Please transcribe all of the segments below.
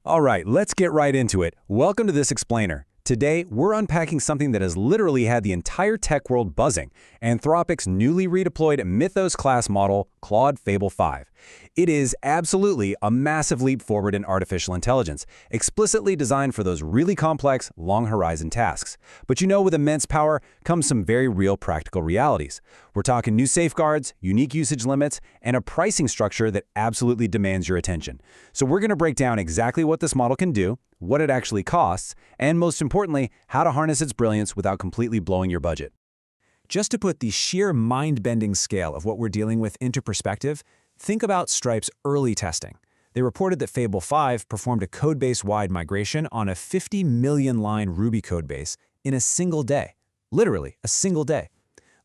All right, let's get right into it. Welcome to this explainer. Today, we're unpacking something that has literally had the entire tech world buzzing, Anthropic's newly redeployed Mythos class model, Claude Fable 5. It is absolutely a massive leap forward in artificial intelligence, explicitly designed for those really complex, long-horizon tasks. But you know, with immense power comes some very real practical realities. We're talking new safeguards, unique usage limits, and a pricing structure that absolutely demands your attention. So we're going to break down exactly what this model can do, what it actually costs, and most importantly, how to harness its brilliance without completely blowing your budget. Just to put the sheer mind-bending scale of what we're dealing with into perspective, think about Stripe's early testing. They reported that Fable 5 performed a codebase-wide migration on a 50 million-line Ruby codebase in a single day. Literally, a single day.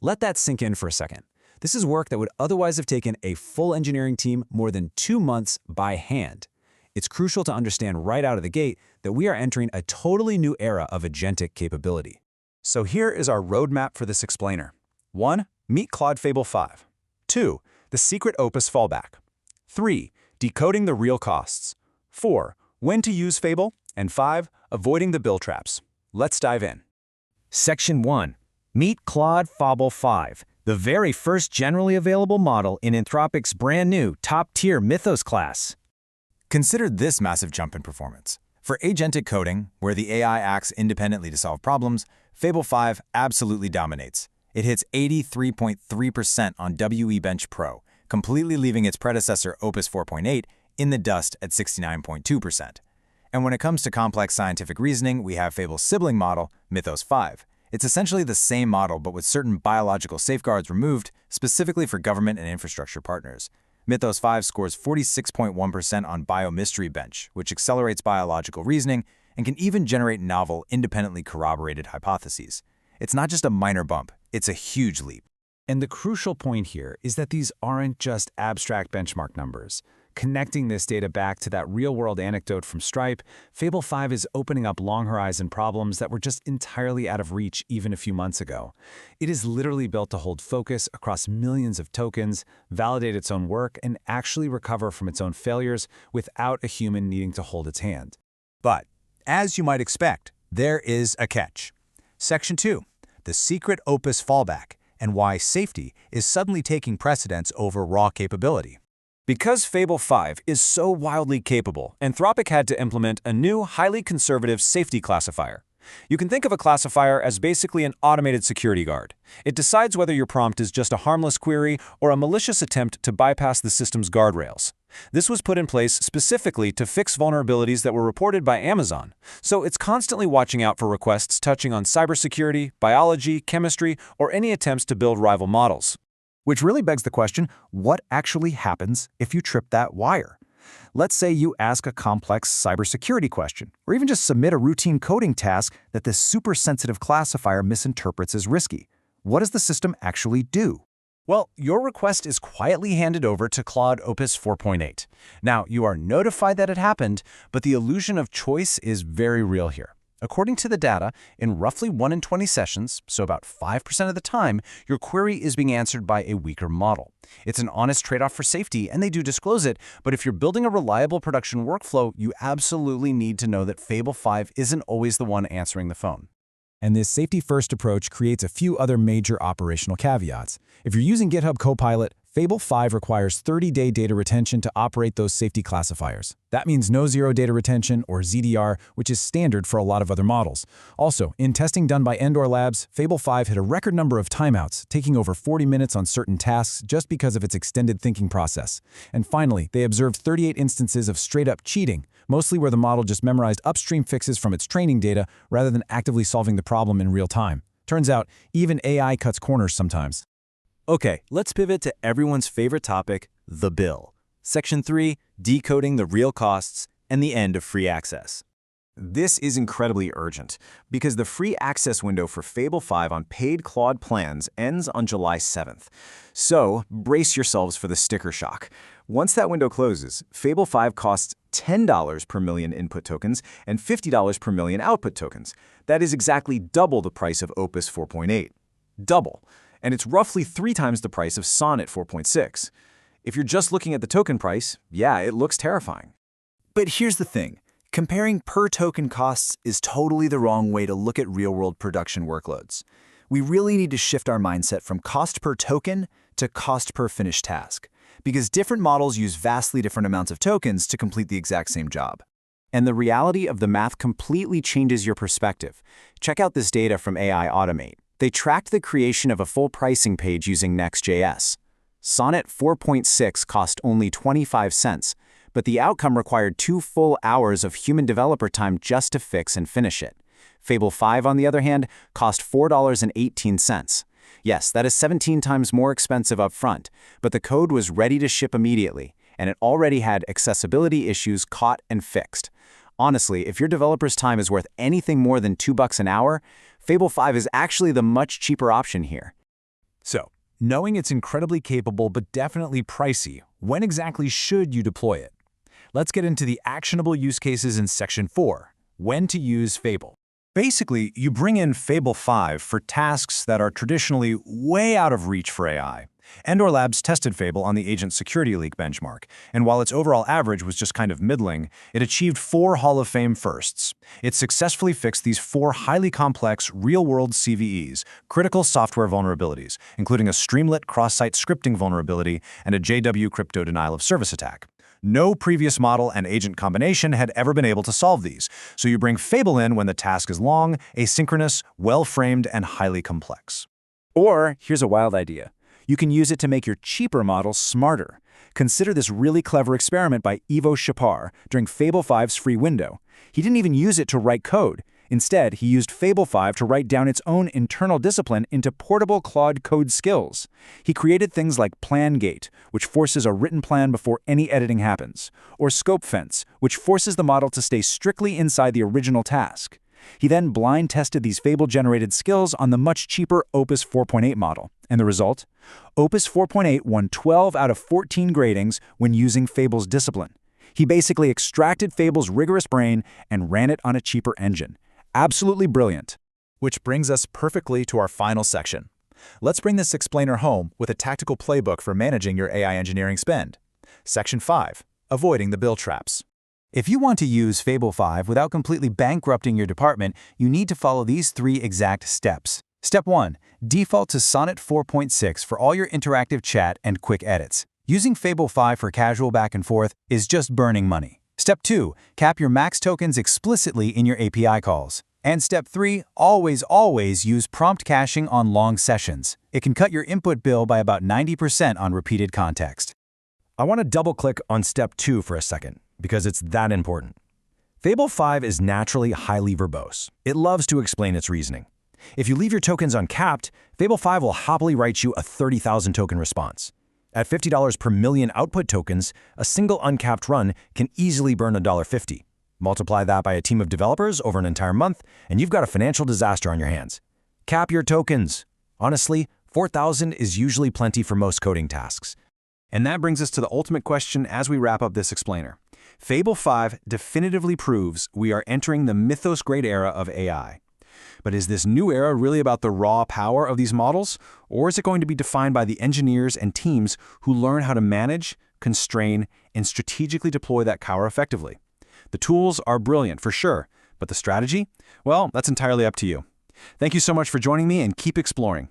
Let that sink in for a second. This is work that would otherwise have taken a full engineering team more than 2 months by hand. It's crucial to understand right out of the gate that we are entering a totally new era of agentic capability. So here is our roadmap for this explainer. 1. Meet Claude Fable 5. 2. The secret Opus fallback. 3. Decoding the real costs. 4. When to use Fable. And 5. Avoiding the bill traps. Let's dive in. Section 1. Meet Claude Fable 5, the very first generally available model in Anthropic's brand new top-tier Mythos class. Consider this massive jump in performance. For agentic coding, where the AI acts independently to solve problems, Fable 5 absolutely dominates. It hits 83.3% on WE-bench Pro, completely leaving its predecessor Opus 4.8 in the dust at 69.2%. And when it comes to complex scientific reasoning, we have Fable's sibling model, Mythos 5. It's essentially the same model, but with certain biological safeguards removed, specifically for government and infrastructure partners. Mythos 5 scores 46.1% on Biomystery Bench, which accelerates biological reasoning and can even generate novel, independently corroborated hypotheses. It's not just a minor bump, it's a huge leap. And the crucial point here is that these aren't just abstract benchmark numbers. Connecting this data back to that real-world anecdote from Stripe, Fable 5 is opening up long-horizon problems that were just entirely out of reach even a few months ago. It is literally built to hold focus across millions of tokens, validate its own work, and actually recover from its own failures without a human needing to hold its hand. But, as you might expect, there is a catch. Section 2. The secret Opus fallback, and why safety is suddenly taking precedence over raw capability. Because Fable 5 is so wildly capable, Anthropic had to implement a new, highly conservative safety classifier. You can think of a classifier as basically an automated security guard. It decides whether your prompt is just a harmless query or a malicious attempt to bypass the system's guardrails. This was put in place specifically to fix vulnerabilities that were reported by Amazon, so it's constantly watching out for requests touching on cybersecurity, biology, chemistry, or any attempts to build rival models. Which really begs the question, what actually happens if you trip that wire? Let's say you ask a complex cybersecurity question, or even just submit a routine coding task that this super-sensitive classifier misinterprets as risky. What does the system actually do? Well, your request is quietly handed over to Claude Opus 4.8. Now, you are notified that it happened, but the illusion of choice is very real here. According to the data, in roughly 1 in 20 sessions, so about 5% of the time, your query is being answered by a weaker model. It's an honest trade-off for safety, and they do disclose it, but if you're building a reliable production workflow, you absolutely need to know that Fable 5 isn't always the one answering the phone. And this safety-first approach creates a few other major operational caveats. If you're using GitHub Copilot, Fable 5 requires 30-day data retention to operate those safety classifiers. That means no zero data retention, or ZDR, which is standard for a lot of other models. Also, in testing done by Endor Labs, Fable 5 hit a record number of timeouts, taking over 40 minutes on certain tasks just because of its extended thinking process. And finally, they observed 38 instances of straight-up cheating, mostly where the model just memorized upstream fixes from its training data rather than actively solving the problem in real time. Turns out, even AI cuts corners sometimes. Okay, let's pivot to everyone's favorite topic, the bill. Section 3, decoding the real costs and the end of free access. This is incredibly urgent, because the free access window for Fable 5 on paid Claude plans ends on July 7th. So, brace yourselves for the sticker shock. Once that window closes, Fable 5 costs $10 per million input tokens and $50 per million output tokens. That is exactly double the price of Opus 4.8. Double. And it's roughly 3 times the price of Sonnet 4.6. If you're just looking at the token price, yeah, it looks terrifying. But here's the thing. Comparing per-token costs is totally the wrong way to look at real-world production workloads. We really need to shift our mindset from cost per token to cost per finished task, because different models use vastly different amounts of tokens to complete the exact same job. And the reality of the math completely changes your perspective. Check out this data from AI Automate. They tracked the creation of a full pricing page using Next.js. Sonnet 4.6 cost only 25 cents, but the outcome required 2 full hours of human developer time just to fix and finish it. Fable 5, on the other hand, cost $4.18. Yes, that is 17 times more expensive up front, but the code was ready to ship immediately, and it already had accessibility issues caught and fixed. Honestly, if your developer's time is worth anything more than $2 an hour, Fable 5 is actually the much cheaper option here. So, knowing it's incredibly capable but definitely pricey, when exactly should you deploy it? Let's get into the actionable use cases in Section 4, when to use Fable. Basically, you bring in Fable 5 for tasks that are traditionally way out of reach for AI. Endor Labs tested Fable on the Agent Security Leak benchmark, and while its overall average was just kind of middling, it achieved 4 Hall of Fame firsts. It successfully fixed these 4 highly complex, real-world CVEs, critical software vulnerabilities, including a Streamlit cross-site scripting vulnerability and a JW crypto denial of service attack. No previous model and agent combination had ever been able to solve these, so you bring Fable in when the task is long, asynchronous, well-framed, and highly complex. Or, here's a wild idea. You can use it to make your cheaper models smarter. Consider this really clever experiment by Ivo Shapar during Fable 5's free window. He didn't even use it to write code. Instead, he used Fable 5 to write down its own internal discipline into portable Claude code skills. He created things like Plan Gate, which forces a written plan before any editing happens, or Scope Fence, which forces the model to stay strictly inside the original task. He then blind tested these Fable-generated skills on the much cheaper Opus 4.8 model. And the result? Opus 4.8 won 12 out of 14 gradings when using Fable's discipline. He basically extracted Fable's rigorous brain and ran it on a cheaper engine. Absolutely brilliant. Which brings us perfectly to our final section. Let's bring this explainer home with a tactical playbook for managing your AI engineering spend. Section 5. Avoiding the bill traps. If you want to use Fable 5 without completely bankrupting your department, you need to follow these 3 exact steps. Step 1. Default to Sonnet 4.6 for all your interactive chat and quick edits. Using Fable 5 for casual back and forth is just burning money. Step 2. Cap your max tokens explicitly in your API calls. And Step 3. Always use prompt caching on long sessions. It can cut your input bill by about 90% on repeated context. I want to double-click on Step 2 for a second, because it's that important. Fable 5 is naturally highly verbose. It loves to explain its reasoning. If you leave your tokens uncapped, Fable 5 will happily write you a 30,000 token response. At $50 per million output tokens, a single uncapped run can easily burn $1.50. Multiply that by a team of developers over an entire month, and you've got a financial disaster on your hands. Cap your tokens. Honestly, 4,000 is usually plenty for most coding tasks. And that brings us to the ultimate question as we wrap up this explainer. Fable 5 definitively proves we are entering the mythos-grade era of AI. But is this new era really about the raw power of these models, or is it going to be defined by the engineers and teams who learn how to manage, constrain, and strategically deploy that power effectively? The tools are brilliant for sure, but the strategy? Well, that's entirely up to you. Thank you so much for joining me, and keep exploring.